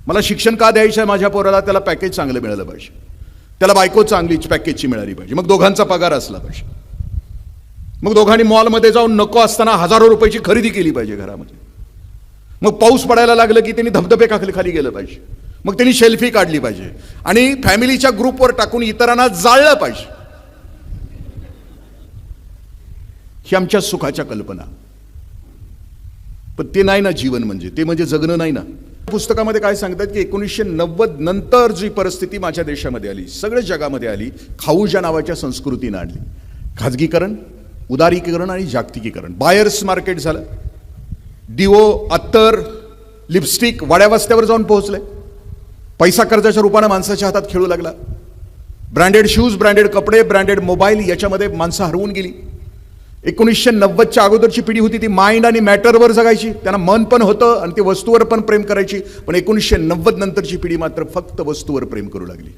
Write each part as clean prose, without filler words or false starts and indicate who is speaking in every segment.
Speaker 1: मला शिक्षण का द्यायचं आहे माझ्या पोराला, त्याला पॅकेज चांगलं मिळालं पाहिजे, त्याला बायको चांगली पॅकेजची मिळाली पाहिजे, मग दोघांचा पगार असला पाहिजे, मग दोघांनी मॉलमध्ये जाऊन नको असताना हजारो रुपयाची खरेदी केली पाहिजे घरामध्ये, मग पाऊस पडायला लागलं की त्यांनी धबधबे खाली गेलं पाहिजे, मग त्यांनी सेल्फी काढली पाहिजे आणि फॅमिलीच्या ग्रुपवर टाकून इतरांना जाळलं पाहिजे. ही आमच्या सुखाच्या कल्पना. पण ते नाही ना जीवन, ते म्हणजे जगणं नाही ना. पुस्तकामध्ये काय सांगतात की 1990 नंतर जी परिस्थिती माझ्या देशामध्ये आली, सगळ्या जगामध्ये आली, खाऊच्या नावाच्या संस्कृतीनं आणली. खाजगीकरण, उदारीकरण आणि जागतिकीकरण. बायर्स मार्केट झालं, डिओ, अत्तर, लिपस्टिक वाड्या वस्त्यावर जाऊन पोहोचले. पैसा कर्जाच्या रूपाने माणसाच्या हातात खेळू लागला. ब्रँडेड शूज, ब्रँडेड कपडे, ब्रँडेड मोबाईल याच्यामध्ये माणसं हरवून गेली. 1990च्या अगोदरची पिढी होती ती माइंड आणि मॅटरवर जगायची, त्यांना मन पण होतं आणि ती वस्तूवर पण प्रेम करायची. पण 1990 नंतरची पिढी मात्र फक्त वस्तूवर प्रेम करू लागली,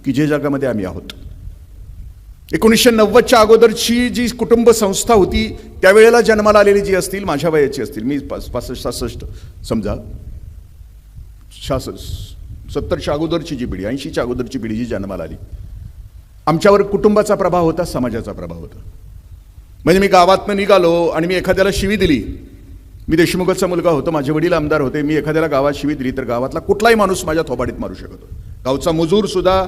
Speaker 1: की जे जगामध्ये आम्ही आहोत. 1990च्या अगोदरची जी कुटुंब संस्था होती, त्यावेळेला जन्माला आलेली जी असतील, माझ्या वयाची असतील, मी 65-66 समजा, 70च्या अगोदरची जी पिढी, 80च्या अगोदरची पिढी जी जन्माला आली, आमच्यावर कुटुंबाचा प्रभाव होता, समाजाचा प्रभाव होता. म्हणजे मी गावातनं निघालो आणि मी एखाद्याला शिवी दिली, मी देशमुखाचा मुलगा होतो, माझे वडील आमदार होते, मी एखाद्याला गावात शिवी दिली तर गावातला कुठलाही माणूस माझ्या थोबाडीत मारू शकत होता. गावचा मजूर सुद्धा,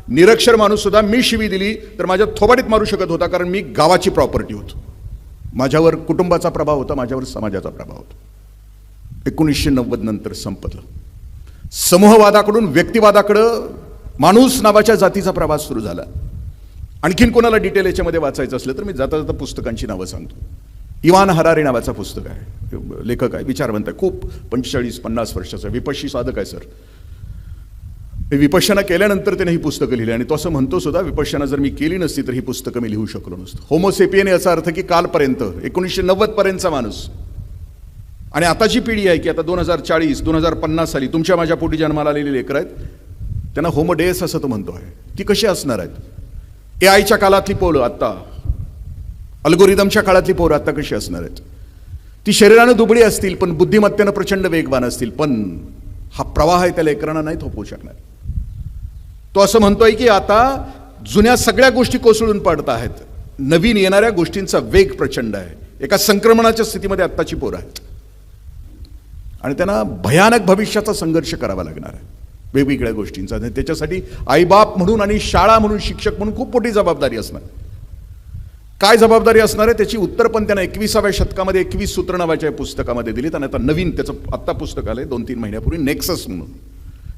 Speaker 1: निरक्षर माणूस सुद्धा मी शिवी दिली तर माझ्या थोबाडीत मारू शकत होता, कारण मी गावाची प्रॉपर्टी होतो. माझ्यावर कुटुंबाचा प्रभाव होता, माझ्यावर समाजाचा प्रभाव होता. 1990 नंतर संपलं. समूहवादाकडून व्यक्तिवादाकडं माणूस नावाच्या जातीचा प्रवास सुरू झाला. आणखीन कोणाला डिटेल याच्यामध्ये वाचायचं असलं तर मी जाता जाता पुस्तकांची नावं सांगतो. इवान हरारे नावाचा पुस्तक आहे, लेखक आहे, विचारवंत आहे, खूप 45-50 वर्षाचा, विपश्यी साधक आहे सर. विपश्यना केल्यानंतर त्याने ही पुस्तकं लिहिली आणि तो असं म्हणतो सुद्धा, विपश्यना जर मी केली नसती तर ही पुस्तकं मी लिहू शकलो नसतो. होमोसेपियन याचा अर्थ की कालपर्यंत, 1990 पर्यंतचा माणूस. आणि आताची पिढी आहे की आता 2040-2050 साली तुमच्या माझ्या पोटी जन्माला आलेली लेकरं आहेत, त्यांना होमो डेस असं तो म्हणतो आहे. ती कशी असणार आहेत? एआयच्या काळातली पोरं आत्ता, अल्गोरिदमच्या काळातली पोरं आत्ता कशी असणार आहेत? ती शरीरानं दुबळी असतील पण बुद्धिमत्तेनं प्रचंड वेगवान असतील, पण हा प्रवाह आहे त्या लेकरांना नाही थोपवू शकणार. तो असं म्हणतोय की आता जुन्या सगळ्या गोष्टी कोसळून पडत आहेत, नवीन येणाऱ्या गोष्टींचा वेग प्रचंड आहे. एका संक्रमणाच्या स्थितीमध्ये आत्ताची पोरं आहेत आणि त्यांना भयानक भविष्याचा संघर्ष करावा लागणार आहे, वेगवेगळ्या गोष्टींचा. त्याच्यासाठी आईबाप म्हणून आणि शाळा म्हणून, शिक्षक म्हणून खूप मोठी जबाबदारी असणार. काय जबाबदारी असणार आहे त्याची उत्तर पण त्यांना 21व्या शतकामध्ये 21 सूत्र नावाच्या पुस्तकामध्ये दिली. आणि आता नवीन त्याचं आत्ता पुस्तक आलंय 2-3 महिन्यापूर्वी, नेक्सस म्हणून.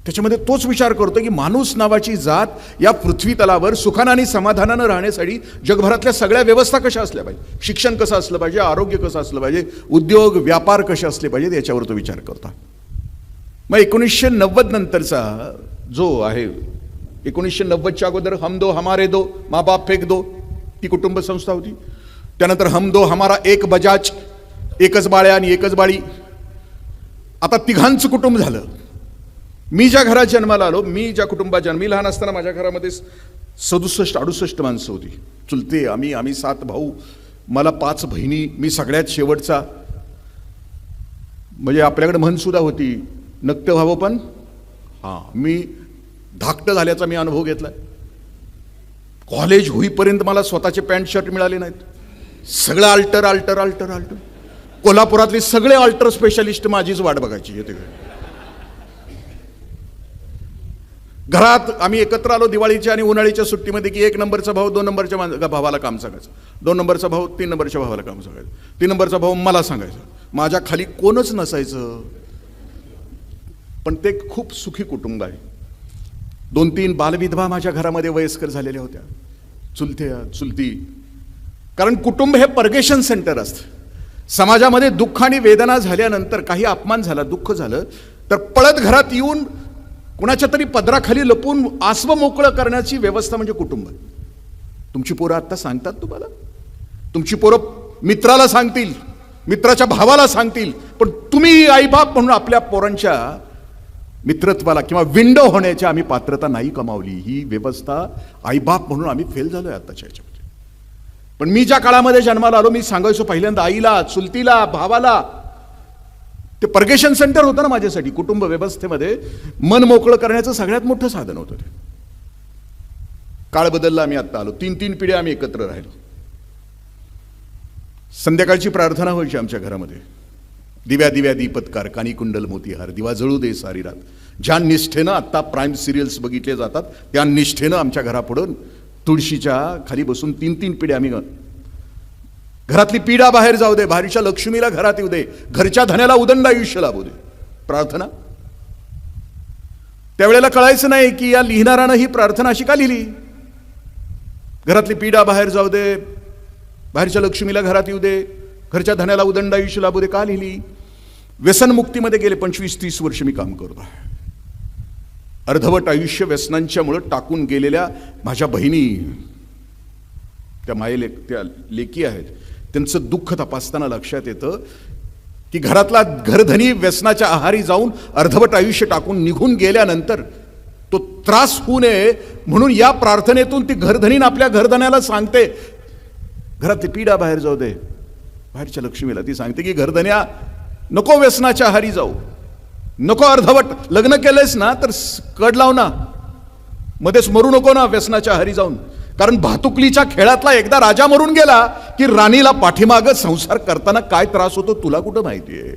Speaker 1: त्याच्यामध्ये तोच विचार करतो की माणूस नावाची जात या पृथ्वी तलावर सुखानं आणि समाधानानं राहण्यासाठी जगभरातल्या सगळ्या व्यवस्था कशा असल्या पाहिजे, शिक्षण कसं असलं पाहिजे, आरोग्य कसं असलं पाहिजे, उद्योग व्यापार कसे असले पाहिजे, याच्यावर तो विचार करता. मग 1990 नंतरचा जो आहे, 1990च्या अगोदर हम दो हमारे दो, माँ बाप फेक दो, ती कुटुंब संस्था होती. त्यानंतर हम दो हमारा एक बजाज, एकच बाळ्या आणि एकच बाळी, आता तिघांचं कुटुंब झालं. मी ज्या घरात जन्माला आलो, मी ज्या कुटुंबात मी लहान असताना माझ्या घरामध्ये 67-68 माणसं होती, चुलते. आम्ही 7 भाऊ, मला 5 बहिणी, मी सगळ्यात शेवटचा. म्हणजे आपल्याकडे म्हण सुद्धा होती, नक्तं व्हावं पण मी धाकटं झाल्याचा मी अनुभव घेतला. कॉलेज होईपर्यंत मला स्वतःचे पॅन्ट शर्ट मिळाले नाहीत, सगळं अल्टर. कोल्हापुरातले सगळे अल्टर स्पेशलिस्ट माझीच वाट बघायची. येते घरात आम्ही एकत्र आलो दिवाळीच्या आणि उन्हाळीच्या सुट्टीमध्ये की 1 नंबरचा भाऊ 2 नंबरच्या भावाला काम सांगायचं, 2 नंबरचा भाऊ 3 नंबरच्या भावाला काम सांगायचं, 3 नंबरचा भाऊ मला सांगायचं. माझ्या खाली कोणच नसायचं. पण ते खूप सुखी कुटुंब आहे. 2-3 बालविधवा माझ्या घरामध्ये वयस्कर झालेल्या होत्या, चुलती. कारण कुटुंब हे पर्गेशन सेंटर असतं. समाजामध्ये दुःख आणि वेदना झाल्यानंतर, काही अपमान झाला, दुःख झालं, तर पळत घरात येऊन कुणाच्या तरी पदराखाली लपून आसवं मोकळं करण्याची व्यवस्था म्हणजे कुटुंब. तुमची पोरं आत्ता सांगतात तुम्हाला, तुमची पोरं मित्राला सांगतील, मित्राच्या भावाला सांगतील, पण तुम्ही आईबाप म्हणून आपल्या पोरांच्या मित्रत्वाला किंवा विंडो होण्याची आम्ही पात्रता नाही कमावली. ही व्यवस्था आईबाप म्हणून आम्ही फेल झालोय आताच्या ह्याच्यामध्ये. पण मी ज्या काळामध्ये जन्माला आलो, मी सांगायचो पहिल्यांदा आईला, चुलतीला, भावाला, ते पर्गेशन सेंटर होतं ना माझ्यासाठी. कुटुंब व्यवस्थेमध्ये मन मोकळं करण्याचं सगळ्यात मोठं साधन होतं ते. काळ बदलला, आम्ही आत्ता आलो, 3 पिढ्या आम्ही एकत्र राहिलो. संध्याकाळची प्रार्थना व्हायची आमच्या घरामध्ये. दिव्या दिव्या दीपत्कार कानी कुंडल मोतीहार, दिवा जळू दे सारी रात. ज्या निष्ठेनं आत्ता प्राईम सिरियल्स बघितले जातात त्या निष्ठेनं आमच्या घरापुढं तुळशीच्या खाली बसून 3 पिढ्या आम्ही. घरातली पीडा बाहेर जाऊ दे, बाहेरच्या लक्ष्मीला घरात येऊ दे, घरच्या धन्याला उदंड आयुष्य लाभू दे. प्रार्थना. त्यावेळेला कळायचं नाही की या लिहिणारानं ही प्रार्थना अशी का लिहिली. घरातली पीडा बाहेर जाऊ दे, बाहेरच्या लक्ष्मीला घरात येऊ दे, घरच्या धन्याला उदंड आयुष्य लाभू दे का लिहिली. व्यसनमुक्तीमध्ये गेले 25-30 वर्ष मी काम करतो. अर्धवट आयुष्य व्यसनांच्यामुळे टाकून गेलेल्या माझ्या बहिणी, त्या त्या लेकी आहेत, त्यांचं दुःख तपासताना लक्षात येतं की घरातला घरधनी व्यसनाच्या आहारी जाऊन अर्धवट आयुष्य टाकून निघून गेल्यानंतर तो त्रास होऊ नये म्हणून या प्रार्थनेतून ती घरधनीन आपल्या घरधन्याला सांगते, घरातली पीडा बाहेर जाऊ दे, बाहेरच्या लक्ष्मीला ती सांगते की घरधन्या नको व्यसनाच्या आहारी जाऊ, नको अर्धवट लग्न केलंयस ना तर कड लाव ना, मध्येच मरू नको ना व्यसनाच्या आहारी जाऊन. कारण भातुकलीच्या खेळातला एकदा राजा मरून गेला की राणीला पाठीमागं संसार करताना काय त्रास होतो तुला कुठं माहिती आहे.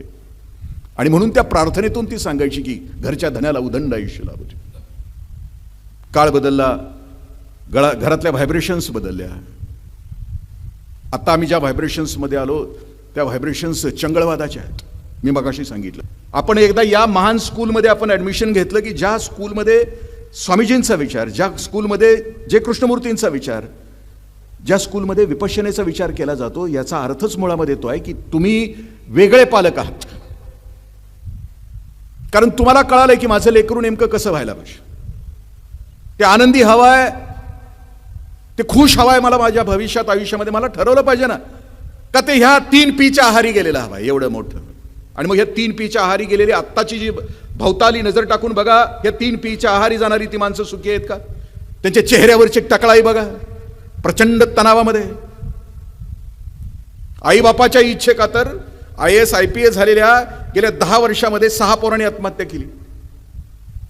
Speaker 1: आणि म्हणून त्या प्रार्थनेतून ती सांगायची की घरच्या धन्याला उदंड आयुष्य लाभू दे. काळ बदलला, घरातल्या व्हायब्रेशन्स बदलल्या. आता आम्ही ज्या व्हायब्रेशन्समध्ये आलो त्या व्हायब्रेशन्स चंगळवादाच्या आहेत. मी मगाशी सांगितलं, आपण एकदा या महान स्कूलमध्ये आपण ॲडमिशन घेतलं की ज्या स्कूलमध्ये स्वामीजींचा विचार, ज्या स्कूलमध्ये जे कृष्णमूर्तींचा विचार, ज्या स्कूलमध्ये विपश्यनेचा विचार केला जातो, याचा अर्थच मुळामध्ये येतो आहे की तुम्ही वेगळे पालक आहात. कारण तुम्हाला कळालंय की माझं लेकरू नेमकं कसं व्हायला पाहिजे. ते आनंदी हवाय, ते खुश हवाय मला माझ्या भविष्यात आयुष्यामध्ये. मला ठरवलं पाहिजे ना का ते ह्या 3 पीच्या आहारी गेलेला हवाय एवढं मोठं. आणि मग ह्या 3 पीच्या आहारी गेलेली आत्ताची जी भवताली नजर टाकून बघा, या 3 पीच्या आहारी जाणारी ती माणसं सुखी आहेत का. त्यांच्या चेहऱ्यावरची टकळाई बघा, प्रचंड तणावामध्ये. आई बापाच्या इच्छे तर IAS IPS झालेल्या गेल्या 10 वर्षामध्ये 6 पोरांनी आत्महत्या केली.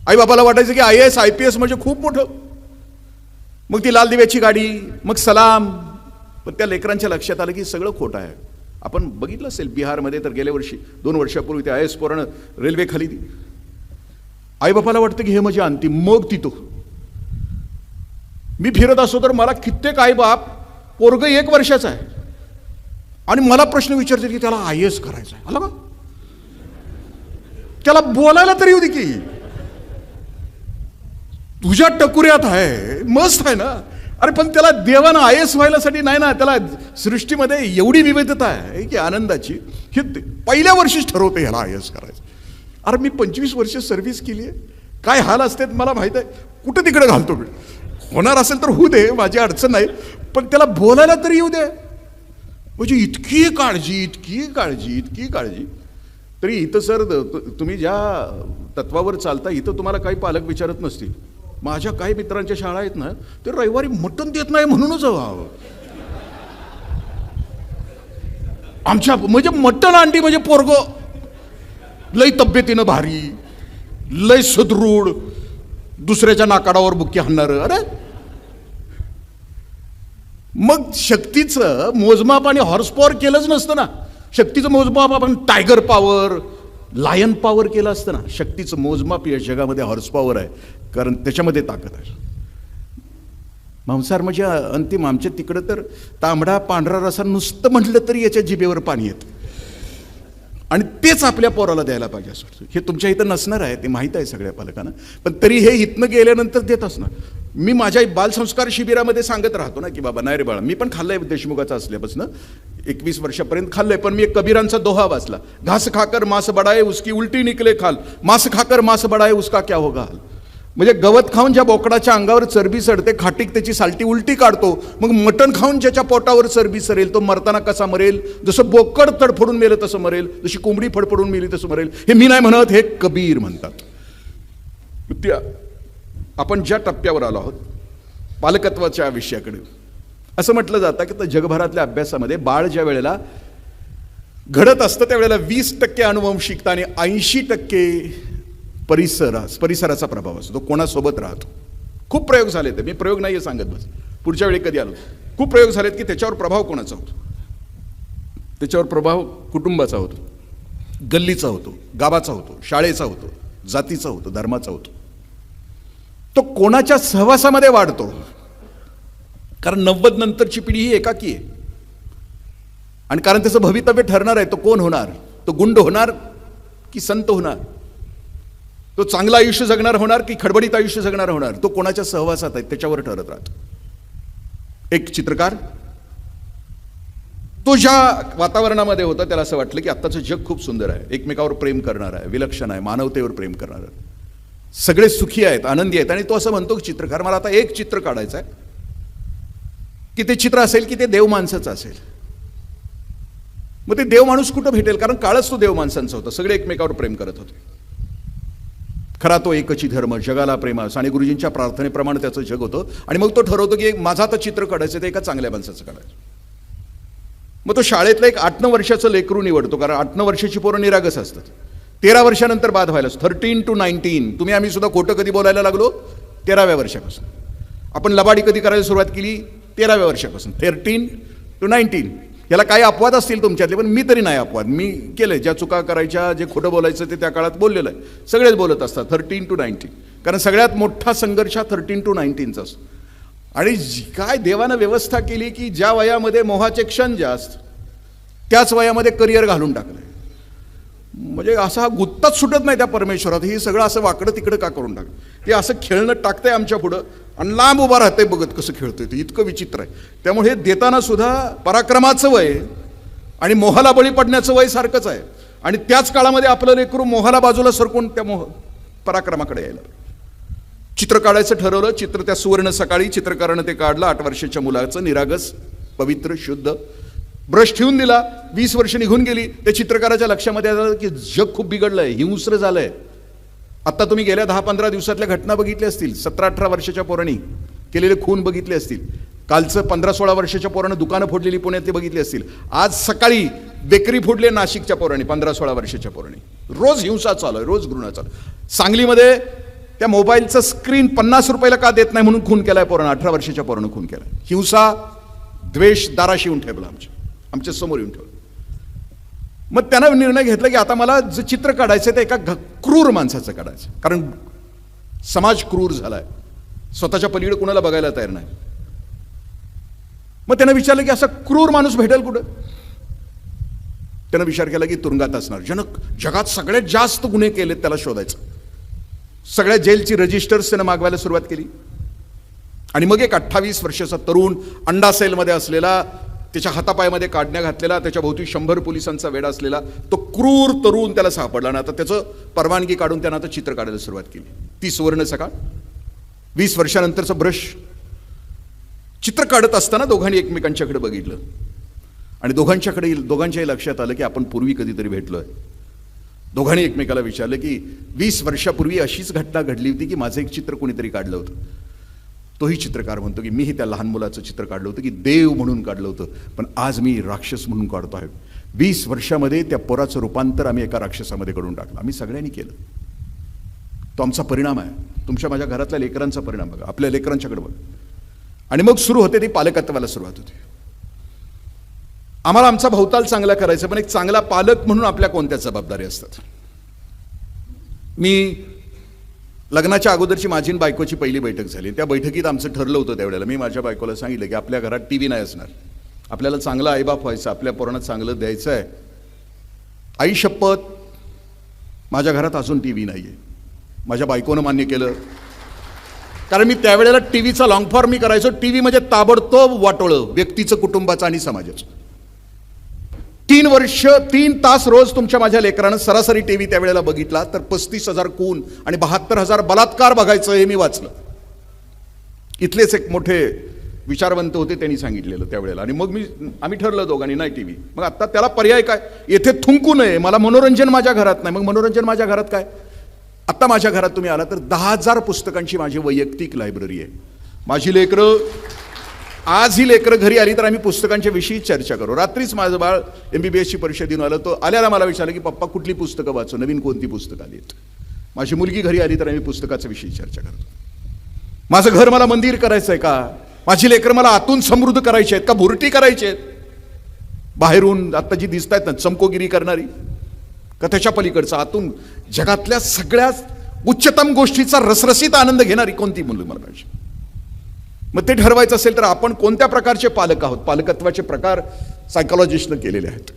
Speaker 1: आई बापाला वाटायचं की IAS IPS म्हणजे खूप मोठं, मग ती लाल दिव्याची गाडी, मग सलाम. पण त्या लेकरांच्या लक्षात आलं की सगळं खोटं आहे. आपण बघितलं असेल बिहारमध्ये तर गेल्या वर्षी 2 वर्षापूर्वी त्या IAS पोरानं रेल्वे खाली ती. आई बापाला वाटतं की हे म्हणजे अंतिम. मग ती तो मी फिरत असतो तर मला कित्येक आई बाप, पोरग 1 वर्षाचा आहे आणि मला प्रश्न विचारते की त्याला IAS करायचं आहे. आला का, त्याला बोलायला तरी येऊ दे की, तुझ्या टकुऱ्यात आहे, मस्त आहे ना. अरे पण त्याला देवानं IAS व्हायलासाठी नाही ना, त्याला सृष्टीमध्ये एवढी विविधता आहे की आनंदाची, हे पहिल्या वर्षीच ठरवते ह्याला IAS करायचं. अरे मी 25 वर्ष सर्व्हिस केली आहे, काय हाल असते मला माहित आहे. कुठं तिकडे घालतो मी, होणार असेल तर होऊ दे, माझी अडचण नाही, पण त्याला बोलायला तरी येऊ दे. म्हणजे इतकी काळजी, इतकी काळजी, इतकी काळजी. तरी इथं सर तुम्ही ज्या तत्वावर चालता इथं तुम्हाला काही पालक विचारत नसतील. माझ्या काही मित्रांच्या शाळा आहेत ना, ते रविवारी मटण देत नाही म्हणूनच हवं आमच्या. म्हणजे मटण अंडी म्हणजे पोरगो लय तब्येतीनं भारी, लय सदृढ, दुसऱ्याच्या नाकाडावर बुक्की हाणणार. अरे मग शक्तीचं मोजमाप आणि हॉर्स पॉवर केलंच नसतं ना. शक्तीचं मोजमाप आपण टायगर पॉवर, लायन पॉवर केलं असतं ना. शक्तीचं मोजमाप या जगामध्ये हॉर्स पॉवर आहे, कारण त्याच्यामध्ये ताकद आहे. मांसाहार म्हणजे अंतिम. आमच्या तिकडं तर तांबडा पांढरा रसा नुसतं म्हटलं तरी याच्या जिभेवर पाणी येतं आणि तेच आपल्या पोराला द्यायला पाहिजे असं. हे तुमच्या इथं नसणार आहे, ते माहीत आहे सगळ्या पालकांना, पण तरी हे इथनं गेल्यानंतर देत असणार. मी माझ्या बालसंस्कार शिबिरामध्ये सांगत राहतो ना की बाबा नाही रे बाळा, मी पण खाल्लंय देशमुखाचा असल्यापासून 21 वर्षापर्यंत खाल्लंय, पण मी एक कबीरांचा दोहा वाचला, घास खाकर मांस बडाए उसकी उलटी निकले खाल, मांस खाकर मांस बडाए उसका क्या होगा हाल. म्हणजे गवत खाऊन ज्या बोकडाच्या अंगावर चरबी चढते, खाटीक त्याची सालटी उलटी काढतो, मग मटण खाऊन ज्याच्या पोटावर चरबी सरेल तो मरताना कसा मरेल. जसं बोकड तडफडून मेलं तसं मरेल, जशी कोंबडी फडफडून मेली तसं मरेल. हे मी नाही म्हणत, हे कबीर म्हणतात. त्या आपण ज्या टप्प्यावर आलो आहोत पालकत्वाच्या विषयाकडे, असं म्हटलं जातं की जगभरातल्या अभ्यासामध्ये बाळ ज्या वेळेला घडत असतं त्यावेळेला 20% अनुवंशिकता आणि 80% परिसराचा प्रभाव असतो. तो कोणासोबत राहतो. खूप प्रयोग झाले ते, मी प्रयोग नाही सांगत बस, पुढच्या वेळी कधी आलो. खूप प्रयोग झालेत की त्याच्यावर प्रभाव कोणाचा होतो. त्याच्यावर प्रभाव कुटुंबाचा होतो, गल्लीचा होतो, गावाचा होतो, शाळेचा होतो, जातीचा होतो, धर्माचा होतो. तो कोणाच्या सहवासामध्ये वाढतो. कारण 90 नंतरची पिढी ही एकाकी आहे. आणि कारण त्याचं भवितव्य ठरणार आहे. तो कोण होणार. तो गुंड होणार की संत होणार. तो चांगलं आयुष्य जगणार होणार की खडबडीत आयुष्य जगणार होणार. तो कोणाच्या सहवासात आहे त्याच्यावर ठरत राहतो. एक चित्रकार तो ज्या वातावरणामध्ये होता त्याला असं वाटलं की आत्ताचं जग खूप सुंदर आहे, एकमेकावर प्रेम करणार आहे, विलक्षण आहे, मानवतेवर प्रेम करणार आहे, सगळे सुखी आहेत, आनंदी आहेत. आणि तो असं म्हणतो चित्रकार, मला आता एक चित्र काढायचं आहे की ते चित्र असेल की ते देव माणसाचं असेल. मग ते देव माणूस कुठं भेटेल. कारण काळच तो देव माणसांचा होता. सगळे एकमेकावर प्रेम करत होते. खरा तो एकची धर्म जगाला प्रेमास आणि गुरुजींच्या प्रार्थनेप्रमाणे त्याचं जग होतं. आणि मग तो ठरवतो की माझं आता चित्र काढायचं ते एका चांगल्या माणसाचं काढायचं. मग तो शाळेतलं एक 8-9 वर्षाचं लेकरू निवडतो. कारण 8-9 वर्षाची पोरं निरागस असतात. 13 वर्षानंतर बाद व्हायला 13 to 19. तुम्ही आम्ही सुद्धा खोटं कधी बोलायला लागलो 13व्या वर्षापासून. आपण लबाडी कधी करायला सुरुवात केली 13व्या वर्षापासून. 13 to 19. याला काही अपवाद असतील तुमच्यातले, पण मी तरी नाही अपवाद. मी केलंय ज्या चुका करायच्या, जे खोटं बोलायचं ते त्या काळात बोललेलं आहे. सगळेच बोलत असतात 13 to 19. कारण सगळ्यात मोठा संघर्ष 13 to 19चा असतो. आणि काय देवानं व्यवस्था केली की ज्या वयामध्ये मोहाचे क्षण जास्त त्याच वयामध्ये करिअर घालून टाकलंय. म्हणजे असा हा गुत्ताच सुटत नाही त्या परमेश्वरात. हे सगळं असं वाकडं तिकडं का करून टाकलं. ते असं खेळणं टाकतंय आमच्या पुढं आणि लांब उभा राहतंय बघत कसं खेळतोय ते. इतकं विचित्र आहे. त्यामुळे हे देताना सुद्धा पराक्रमाचं वय आणि मोहाला बळी पडण्याचं वय सारखंच आहे. आणि त्याच काळामध्ये आपलं लेकरू मोहाला बाजूला सरकून त्या पराक्रमाकडे यायला. चित्र काढायचं ठरवलं. चित्र त्या सुवर्ण सकाळी चित्रकारानं ते काढलं. 8 वर्षाच्या मुलाचं निरागस पवित्र शुद्ध. ब्रश ठेवून दिला. 20 वर्ष निघून गेली. त्या चित्रकाराच्या लक्षामध्ये आलं की जग खूप बिघडलंय, हिंस्र झालंय. आता तुम्ही गेल्या 10-15 दिवसातल्या घटना बघितल्या असतील. 17-18 वर्षाच्या पोरांनी केलेले खून बघितले असतील. कालचं 15-16 वर्षाच्या पोरानं दुकानं फोडलेली पुण्यात ते बघितली असतील. आज सकाळी बेकरी फोडले नाशिकच्या पोरांनी 15-16 वर्षाच्या पोरांनी. रोज हिंसा चालू आहे, रोज घृणा चालू. सांगलीमध्ये त्या मोबाईलचं स्क्रीन 50 रुपयाला का देत नाही म्हणून खून केलाय पोरानं. 18 वर्षाच्या पोरानं खून केलाय. हिंसा द्वेष दाराशी येऊन ठेवला आमच्या समोर येऊन ठेवलं. मग त्यानं निर्णय घेतला की आता मला जे चित्र काढायचं ते एका क्रूर माणसाचं काढायचं. कारण समाज क्रूर झालाय, स्वतःच्या पलीकडे कुणाला बघायला तयार नाही. मग त्यानं विचारलं की असा क्रूर माणूस भेटेल कुठं. त्यानं विचार केला की तुरुंगात असणार. जगात सगळ्यात जास्त गुन्हे केलेत त्याला शोधायचं. सगळ्या जेलची रजिस्टर्स त्यानं मागवायला सुरुवात केली. आणि मग एक 28 वर्षाचा तरुण अंडा सेलमध्ये असलेला, त्याच्या हातापायामध्ये काढण्या घातलेला, त्याच्या भोवती 100 पोलिसांचा वेढा असलेला तो क्रूर तरुण त्याला सापडला. आणि आता त्याचं परवानगी काढून त्यानं आता चित्र काढायला सुरुवात केली. ती सुवर्ण सकाळ. 20 वर्षानंतरचं ब्रश. चित्र काढत असताना दोघांनी एकमेकांच्याकडे बघितलं आणि दोघांच्याही लक्षात आलं की आपण पूर्वी कधीतरी भेटलोय. दोघांनी एकमेकाला विचारलं की 20 वर्षापूर्वी अशीच घटना घडली होती की माझं एक चित्र कोणीतरी काढलं होतं. तोही चित्रकार म्हणतो की मीही त्या लहान मुलाचं चित्र काढलं होतं की देव म्हणून काढलं होतं, पण आज मी राक्षस म्हणून काढतो आहे. 20 वर्षामध्ये त्या पोराचं रूपांतर आम्ही एका राक्षसामध्ये घडून टाकलं. आम्ही सगळ्यांनी केलं. तो आमचा परिणाम आहे. तुमच्या माझ्या घरातल्या लेकरांचा परिणाम बघा, आपल्या लेकरांच्याकडे बघा. आणि मग सुरू होते ती पालकत्वाला सुरुवात होते. आम्हाला आमचा भवताल चांगला करायचा, पण एक चांगला पालक म्हणून आपल्या कोणत्या जबाबदारी असतात. मी लग्नाच्या अगोदरची माझी आणि बायकोची पहिली बैठक झाली. त्या बैठकीत आमचं ठरलं होतं त्यावेळेला, मी माझ्या बायकोला सांगितलं की आपल्या घरात टीव्ही नाही असणार, आपल्याला चांगला आईबाप व्हायचं, आपल्या पोरांना चांगलं द्यायचं आहे. आई शपथ, माझ्या घरात अजून टीव्ही नाही आहे. माझ्या बायकोनं मान्य केलं, कारण मी त्यावेळेला टीव्हीचा लॉंग फॉर्म मी करायचो. टीव्ही म्हणजे ताबडतोब वाटोळं व्यक्तीचं, कुटुंबाचं आणि समाजाचं. 3 तास रोज तुमच्या माझ्या लेकरानं सरासरी टीव्ही त्यावेळेला बघितला तर 35,000 खून आणि 72,000 बलात्कार बघायचं हे मी वाचलं. इथलेच एक मोठे विचारवंत होते, त्यांनी सांगितलेलं त्यावेळेला. आणि मग आम्ही ठरलं दोघांनी नाही टीव्ही. मग आता त्याला पर्याय काय, येथे थुंकू नये, मला मनोरंजन माझ्या घरात नाही. मग मनोरंजन माझ्या घरात काय, आता माझ्या घरात तुम्ही आला तर 10,000 पुस्तकांची माझी वैयक्तिक लायब्ररी आहे. माझी लेकरं आज ही लेकरं घरी आली तर आम्ही पुस्तकांच्या विषयी चर्चा करू. रात्रीच माझं बाळ MBBSची परीक्षा देऊन आलं. तो आल्याला मला विचारलं की पप्पा कुठली पुस्तकं वाचू, नवीन कोणती पुस्तकं आली आहेत. माझी मुलगी घरी आली तर आम्ही पुस्तकाच्या विषयी चर्चा करतो. माझं घर मला मंदिर करायचं आहे का, माझी लेकरं मला आतून समृद्ध करायची आहेत का भुरटी करायची आहेत, बाहेरून आता जी दिसत आहेत ना चमकोगिरी करणारी, का त्याच्या पलीकडचं आतून जगातल्या सगळ्यात उच्चतम गोष्टीचा रसरशीत आनंद घेणारी कोणती मुलं मला पाहिजे. मग ते ठरवायचं असेल तर आपण कोणत्या प्रकारचे पालक आहोत. पालकत्वाचे प्रकार सायकोलॉजिस्टनं केलेले आहेत.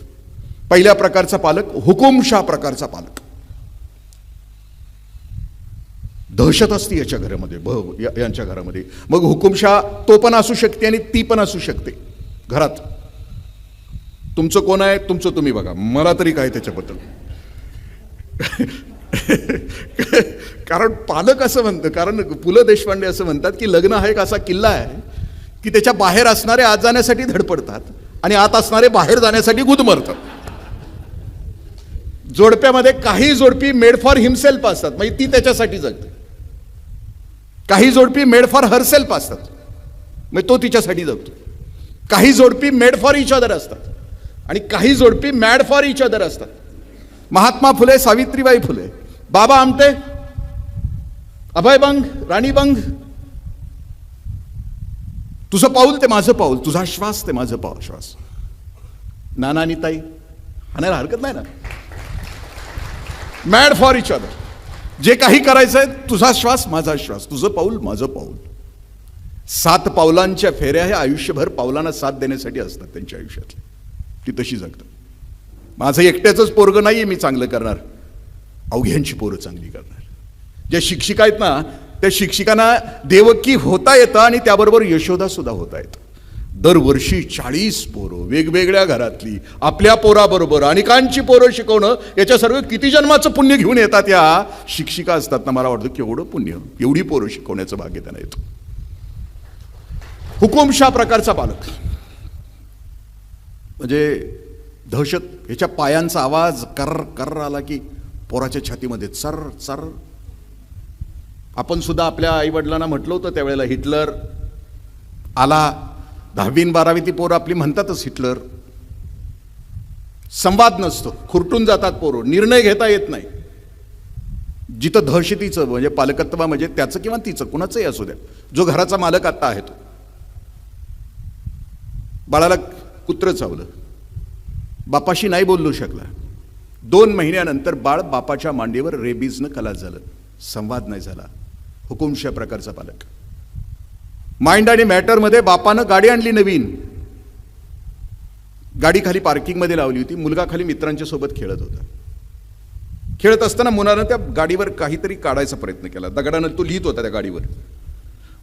Speaker 1: पहिल्या प्रकारचा पालक हुकुमशाह प्रकारचा पालक. दहशत असते याच्या घरामध्ये, यांच्या घरामध्ये. मग हुकुमशाह तो पण असू शकते आणि ती पण असू शकते घरात. तुमचं कोण आहे तुमचं तुम्ही बघा, मला तरी काय त्याच्याबद्दल. कारण पालक असं म्हणतं, कारण पु ल देशपांडे असं म्हणतात की लग्न हा एक असा किल्ला आहे की त्याच्या बाहेर असणारे आत जाण्यासाठी धडपडतात आणि आत असणारे बाहेर जाण्यासाठी गुदमरतात. जोडप्यामध्ये काही जोडपी मेड फॉर हिमसेल्फ असतात, म्हणजे ती त्याच्यासाठी जगते. काही जोडपी मेड फॉर हरसेल्फ असतात, म्हणजे तो तिच्यासाठी जगतो. काही जोडपी मेड फॉर इच अदर असतात आणि काही जोडपी मॅड फॉर इच अदर असतात. महात्मा फुले, सावित्रीबाई फुले, बाबा आमटे, अभय बंग, राणी बंग. तुझं पाऊल ते माझं पाऊल, तुझा श्वास ते माझं श्वास. नाना आणि ताई हाणायला हरकत नाही ना. Mad for each other. जे काही करायचंय तुझा श्वास माझा श्वास, तुझं पाऊल माझं पाऊल. 7 पावलांच्या फेऱ्या हे आयुष्यभर पावलांना साथ देण्यासाठी असतात त्यांच्या आयुष्यातल्या. ती तशी जगतात. माझं एकट्याचंच पोरगं नाहीये मी चांगलं करणार, अवघ्यांची पोरं चांगली करणार. ज्या शिक्षिका आहेत ना त्या शिक्षिकांना देवकी होता येतं आणि त्याबरोबर यशोदा सुद्धा होता येतं. दरवर्षी 40 पोरं वेगवेगळ्या घरातली आपल्या पोराबरोबर अनेकांची पोरं शिकवणं, याच्या सर्व किती जन्माचं पुण्य घेऊन येतात या शिक्षिका असतात ना. मला वाटतं केवढं पुण्य, एवढी पोरं शिकवण्याचं भाग्य त्यांना येतं. हुकुमशाह प्रकारचा पालक म्हणजे दहशत. ह्याच्या पायांचा आवाज कर्र कर्र आला की पोराच्या छातीमध्ये चर चर. आपण सुद्धा आपल्या आईवडिलांना म्हटलं होतं त्यावेळेला हिटलर आला. 10वी 12वी ती पोरं आपली म्हणतातच हिटलर. संवाद नसतो, खुरटून जातात पोरं, निर्णय घेता येत नाही. जिथं दहशतीचं म्हणजे पालकत्व म्हणजे त्याचं किंवा तिचं कुणाचंही असू द्या, जो घराचा मालक आता आहे तो. बाळाला कुत्रं चावलं, बापाशी नाही बोलू शकला. 2 महिन्यानंतर बाळ बापाच्या मांडीवर रेबीजनं खलास झालं. संवाद नाही झाला. हुकुमशाह प्रकारचा पालक. माइंड आणि मॅटरमध्ये बापानं गाडी आणली नवीन. गाडी खाली पार्किंगमध्ये लावली होती. मुलगा खाली मित्रांच्या सोबत खेळत होता. खेळत असताना मुलानं त्या गाडीवर काहीतरी काढायचा प्रयत्न केला. दगडानं तो लिहित होता त्या गाडीवर.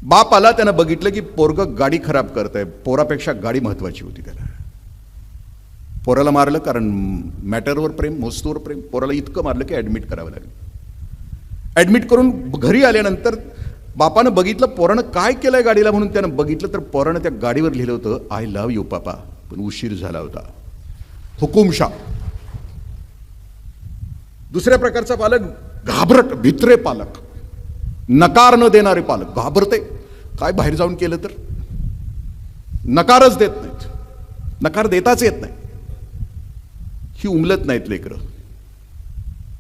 Speaker 1: बाप आला, त्यानं बघितलं की पोरगं गाडी खराब करत आहे. पोरापेक्षा गाडी महत्वाची होती त्याला. पोराला मारलं, कारण मॅटरवर प्रेम, वस्तूवर प्रेम. पोराला इतकं मारलं की ॲडमिट करावं लागलं. ॲडमिट करून घरी आल्यानंतर बापानं बघितलं पोरानं काय केलंय गाडीला, म्हणून त्यानं बघितलं तर पोरानं त्या गाडीवर लिहिलं होतं आय लव्ह यू पापा, पण उशीर झाला होता. हुकुमशाह. दुसऱ्या प्रकारचा पालक घाबरट भित्रे पालक. नकार न देणारे पालक. घाबरते काय बाहेर जाऊन केलं तर, नकारच देत नाहीत. नकार देताच येत नाही. ही उमलत नाहीत लेकरं.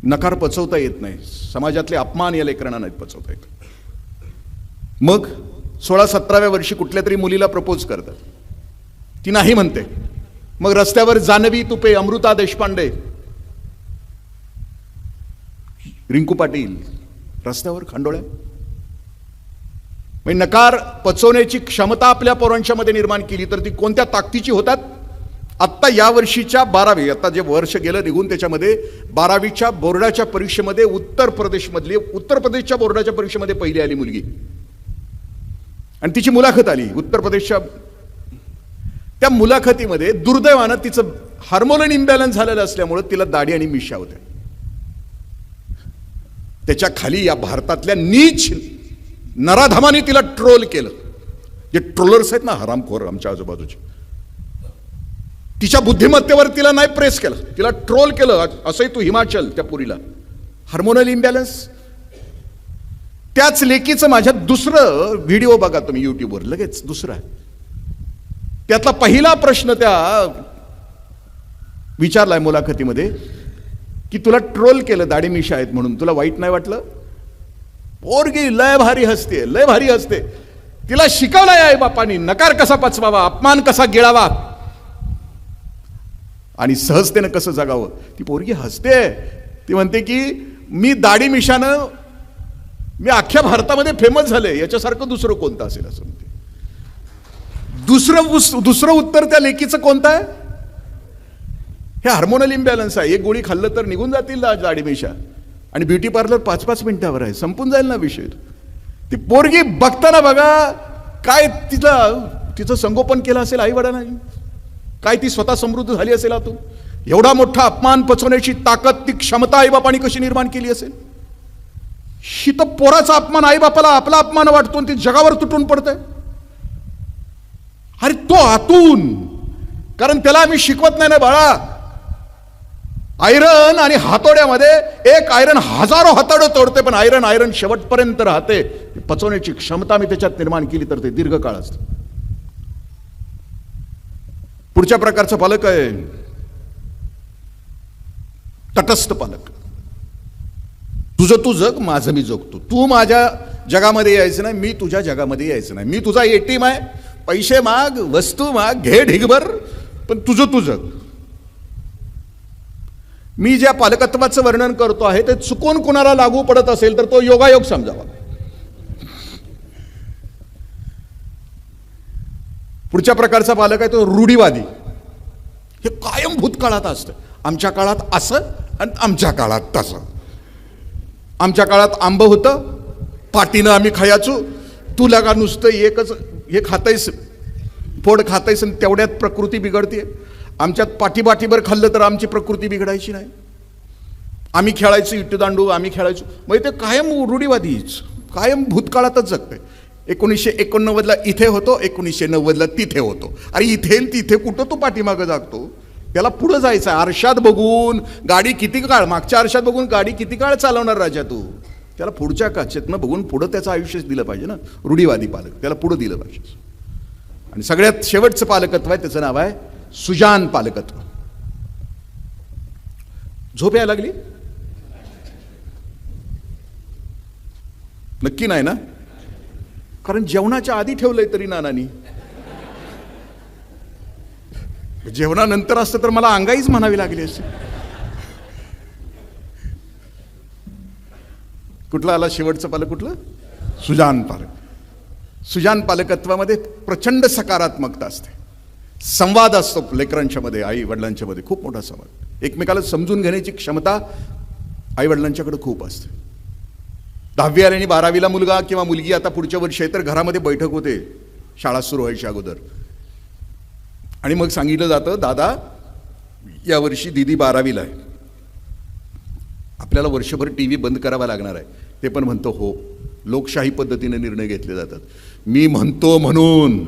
Speaker 1: नकार पचवता येत नाही. समाजातले अपमान या लेकरांना नाहीत पचवता येत. मग 16-17व्या वर्षी कुठल्या तरी मुलीला प्रपोज करतात, ती नाही म्हणते. मग रस्त्यावर जान्हवी तुपे, अमृता देशपांडे, रिंकू पाटील रस्त्यावर खांडोळ्या. म्हणजे नकार पचवण्याची क्षमता आपल्या पोरांच्या मध्ये निर्माण केली तर ती कोणत्या ताकदीची होतात. आत्ता या वर्षीच्या 12वी, आता जे वर्ष गेलं निघून, त्याच्यामध्ये 12वीच्या बोर्डाच्या परीक्षेमध्ये उत्तर प्रदेशच्या बोर्डाच्या परीक्षेमध्ये पहिली आली मुलगी. आणि तिची मुलाखत आली उत्तर प्रदेशच्या. त्या मुलाखतीमध्ये दुर्दैवानं तिचं हार्मोन इम्बॅलन्स झालेलं असल्यामुळे तिला दाढी आणि मिशा होत्या. त्याच्या खाली या भारतातल्या नीच नराधमाने तिला ट्रोल केलं. जे ट्रोलर्स आहेत ना, हरामखोर आमच्या आजूबाजूचे, तिच्या बुद्धिमत्तेवर तिला नाही प्रेस केलं, तिला ट्रोल केलं. असंही तू हिमाचल, त्या पुरीला हार्मोनल इम्बॅलन्स. त्याच लेकीचं माझ्या दुसरं व्हिडिओ बघा तुम्ही युट्यूबवर, लगेच दुसरा त्यातला पहिला प्रश्न त्या विचारलाय मुलाखतीमध्ये की तुला ट्रोल केलं दाढी मिशा आहेत म्हणून, तुला वाईट नाही वाटलं? पोरगी लय भारी हसते, लय भारी हसते, तिला शिकवलंय आई बापानी नकार कसा पचवावा, अपमान कसा गिळावा आणि सहजतेनं कसं जगावं. ती पोरगी हसते, ती म्हणते की मी दाढी मिशानं मी अख्ख्या भारतामध्ये फेमस झाले, याच्यासारखं दुसरं कोणतं असेल असं म्हणते. दुसरं उत्तर त्या लेकीचं कोणतं आहे? हे हार्मोनल इम्बॅलन्स आहे. एक गोळी खाल्लं तर निघून जातील दाढी मिशा, आणि ब्युटी पार्लर 5-5 मिनिटावर आहे, संपून जाईल ना विषय. ती पोरगी बघताना बघा काय तिचं संगोपन केलं असेल आई वडिलांनी, काय ती स्वतः समृद्ध झाली असेल. आतून एवढा मोठा अपमान पचवण्याची ताकद, ती क्षमता आईबापांनी कशी निर्माण केली असेल. ही तर पोराचा अपमान आईबापाला आपला अपमान वाटतो आणि ती जगावर तुटून पडतंय. अरे तो आतून, कारण त्याला आम्ही शिकवत नाही ना बाळा. आयरन आणि हातोड्यामध्ये एक आयरन हजारो हातोडे तोडते, पण आयरन शेवटपर्यंत राहते. पचवण्याची क्षमता मी त्याच्यात निर्माण केली तर ते दीर्घकाळ असतं. पुढच्या प्रकारचा पालक आहे तटस्थ पालक. तुझं तू जग, माझं मी जगतो. तू माझ्या जगामध्ये यायचं नाही, मी तुझ्या जगामध्ये यायचं नाही. मी तुझा एटीएम आहे, पैसे माग, वस्तू माग, घे ढिगभर, पण तुझं तू जग. मी ज्या पालकत्वाचं वर्णन करतो आहे ते चुकून कुणाला लागू पडत असेल तर तो योगायोग समजावा. पुढच्या प्रकारचा पालक आहे तो रूढीवादी. हे कायम भूतकाळात असतं. आमच्या काळात असं आणि आमच्या काळात तसं. आमच्या काळात आंब होतं, पाटीनं आम्ही खायचो, तुला का नुसतं एकच हे खातायस, फोड खातायस आणि तेवढ्यात प्रकृती बिघडते. आमच्यात पाठीभर खाल्लं तर आमची प्रकृती बिघडायची नाही. आम्ही खेळायचो इट्टूदांडू, आम्ही खेळायचो. मग ते कायम रूढीवादीच, कायम भूतकाळातच जगतंय. 1989ला इथे होतो, 1990ला तिथे होतो. अरे इथे तिथे कुठं तू पाठीमागं जागतो? त्याला पुढं जायचं आहे. आरशात बघून गाडी किती काळ, मागच्या आरशात बघून गाडी किती काळ चालवणार राजा तू? त्याला पुढच्या काचेतनं बघून पुढं त्याचं आयुष्य दिलं पाहिजे ना. रूढीवादी पालक, त्याला पुढं दिलं पाहिजे. आणि सगळ्यात शेवटचं पालकत्व आहे, त्याचं नाव आहे सुजान पालकत्व. झोप यायला लागली? नक्की नाही ना? कारण जेवणाच्या आधी ठेवलंय तरी नानांनी. जेवणानंतर असतं तर मला अंगाईच म्हणावी लागली असते. कुठलं आला शेवटचं पालक? कुठलं? सुजान पालक. सुजान पालकत्वामध्ये प्रचंड सकारात्मकता असते, संवाद असतो लेकरांच्या मध्ये, आई वडिलांच्या मध्ये खूप मोठा संवाद. एकमेकाला समजून घेण्याची क्षमता आई वडिलांच्याकडे खूप असते. 10वी आणि 12वीला मुलगा किंवा मुलगी आता पुढच्या वर्षी आहे तर घरामध्ये बैठक होते शाळा सुरू व्हायच्या अगोदर, आणि मग सांगितलं जातं दादा यावर्षी दीदी 12वीला आहे, आपल्याला वर्षभर टीव्ही बंद करावा लागणार आहे. ते पण म्हणतो हो. लोकशाही पद्धतीने निर्णय घेतले जातात. मी म्हणतो म्हणून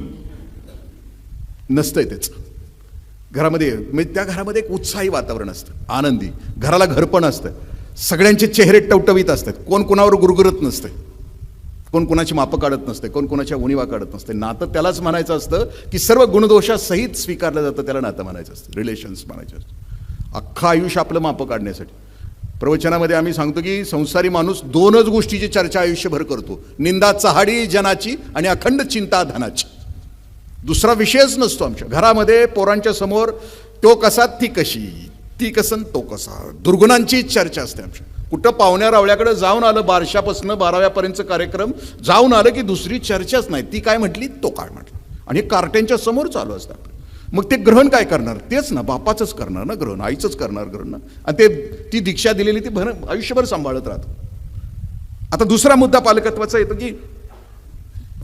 Speaker 1: नसतंय त्याचं. घरामध्ये म्हणजे त्या घरामध्ये एक उत्साही वातावरण असतं, आनंदी. घराला घरपण असतं, सगळ्यांचे चेहरे टवटवीत असतात, कोण कोणावर गुरगुरत नसते, कोण कोणाची मापं काढत नसते, कोण कोणाच्या उणीवा काढत नसते. नातं त्यालाच म्हणायचं असतं की सर्व गुणदोषासहित स्वीकारलं जातं, त्याला नातं म्हणायचं असतं, रिलेशन्स म्हणायचं असतं. अख्खं आयुष्य आपलं मापं काढण्यासाठी. प्रवचनामध्ये आम्ही सांगतो की संसारी माणूस 2च गोष्टीची चर्चा आयुष्यभर करतो, निंदा चहाडी जनाची आणि अखंड चिंता धनाची. दुसरा विषयच नसतो आमच्या घरामध्ये. पोरांच्या समोर तो कसा, ती कशी, ती कसन, तो कसा, दुर्गुणांची चर्चा असते आमच्या. कुठं पाहुण्या रावळ्याकडे जाऊन आलं, 12शापासून 12व्यापर्यंतचा कार्यक्रम जाऊन आलं की दुसरी चर्चाच नाही. ती काय म्हटली, तो काय म्हटलं, आणि कार्ट्यांच्या समोर चालू असतात. मग ते ग्रहण काय करणार? तेच ना, बापाचंच करणार ना ग्रहण, आईचंच करणार ग्रहण ना. आणि ते ती दीक्षा दिलेली ती आयुष्यभर सांभाळत राहतं. आता दुसरा मुद्दा पालकत्वाचा येतो की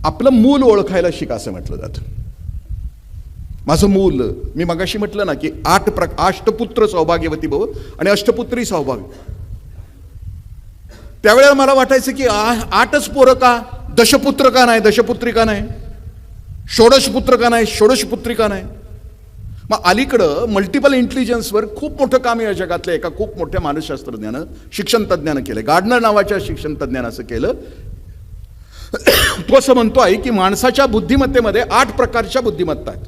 Speaker 1: आपलं मूल ओळखायला शिका असं म्हटलं जातं. माझं मूल, मी मगाशी म्हटलं ना की 8 सौभाग्यवती भव आणि अष्टपुत्री सौभाग्य. त्यावेळेला मला वाटायचं की 8च पोरं का, दशपुत्र का नाही, दशपुत्री का नाही, षोडशपुत्र का नाही, षोडशपुत्री का नाही. मग अलीकडं मल्टिपल इंटेलिजन्सवर खूप मोठं काम या जगातल्या एका खूप मोठ्या मानसशास्त्रज्ञानं, शिक्षण तज्ज्ञानं केलं. गार्डनर नावाच्या शिक्षण तज्ज्ञानं असं केलं. तो असं म्हणतो आहे की माणसाच्या बुद्धिमत्तेमध्ये 8 प्रकारच्या बुद्धिमत्ता आहेत.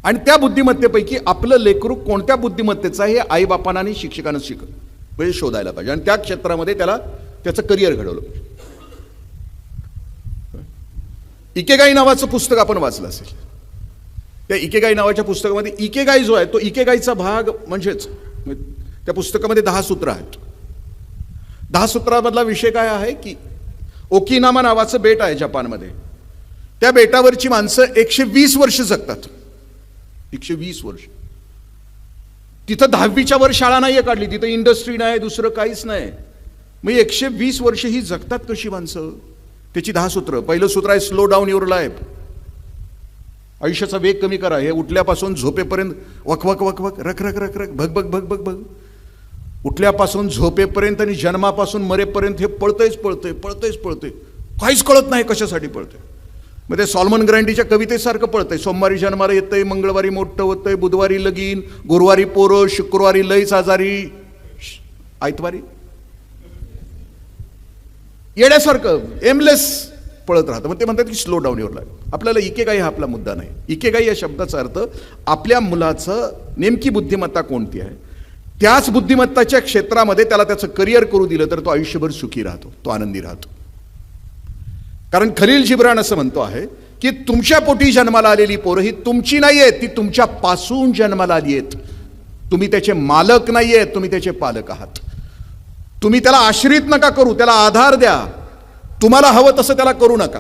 Speaker 1: आणि त्या बुद्धिमत्तेपैकी आपलं लेकरू कोणत्या बुद्धिमत्तेचं आहे हे आईबापांना आणि शिक्षकांना म्हणजे शोधायला पाहिजे आणि त्या क्षेत्रामध्ये त्याला त्याचं करिअर घडवलं पाहिजे. इकेगाई नावाचं पुस्तक आपण वाचलं असेल. त्या इकेगाई नावाच्या पुस्तकामध्ये इकेगाई जो आहे तो इकेगाईचा भाग म्हणजेच त्या पुस्तकामध्ये 10 सूत्र आहेत. 10 सूत्रामधला विषय काय आहे की ओकिनामा नावाचं बेट आहे जपानमध्ये. त्या बेटावरची माणसं 120 वर्ष जगतात. 120 वर्ष. तिथं 10वीच्या वर शाळा नाहीये काढली, तिथं इंडस्ट्री नाही, दुसरं काहीच नाही. मग 120 वर्ष ही जगतात कशी माणसं? त्याची 10 सूत्र. पहिलं सूत्र आहे स्लो डाऊन युअर लाईफ. आयुष्याचा वेग कमी करा. हे उठल्यापासून झोपेपर्यंत वकवक वकवक रख रख रख रख भग भग भग भग भग. उठल्यापासून झोपेपर्यंत आणि जन्मापासून मरेपर्यंत हे पळतंयच पळतंय पळतंयच पळतंय, काहीच कळत नाही कशासाठी पळतंय. मग ते सॉल्मन ग्रँडीच्या कवितेसारखं पळतंय. सोमवारी जन्माला येतंय, मंगळवारी मोठं होतंय, बुधवारी लगीन, गुरुवारी पोरं, शुक्रवारी लईच आजारी, आयतवारी येण्यासारखं एमलेस पळत राहतं. मग ते म्हणतात की स्लो डाऊन युअर लाईफ. आपल्याला इकेगाई हा आपला मुद्दा नाही. इकेगाई या शब्दाचा अर्थ आपल्या मुलाचं नेमकी बुद्धिमत्ता कोणती आहे, त्याच बुद्धिमत्ताच्या क्षेत्रामध्ये त्याला त्याचं करिअर करू दिलं तर तो आयुष्यभर सुखी राहतो, तो आनंदी राहतो. कारण खलील जिब्रान असं म्हणतो आहे की तुमच्या पोटी जन्माला आलेली पोरं ही तुमची नाही आहेत, ती तुमच्यापासून जन्माला आली आहेत. तुम्ही त्याचे मालक नाही आहेत, तुम्ही त्याचे पालक आहात. तुम्ही त्याला आश्रित नका करू, त्याला आधार द्या. तुम्हाला हवं तसं त्याला करू नका.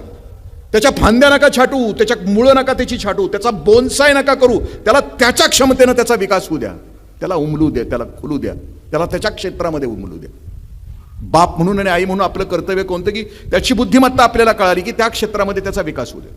Speaker 1: त्याच्या फांद्या नका छाटू, त्याच्या मुळं नका त्याची छाटू, त्याचा बोनसाय नका करू. त्याला त्याच्या क्षमतेनं त्याचा विकास होऊ द्या. त्याला उमलू द्या, त्याला खुलू द्या, त्याला त्याच्या क्षेत्रामध्ये उमलू द्या. बाप म्हणून आणि आई म्हणून आपलं कर्तव्य कोणतं की त्याची बुद्धिमत्ता आपल्याला कळाली की त्या क्षेत्रामध्ये त्याचा विकास होऊ द्या.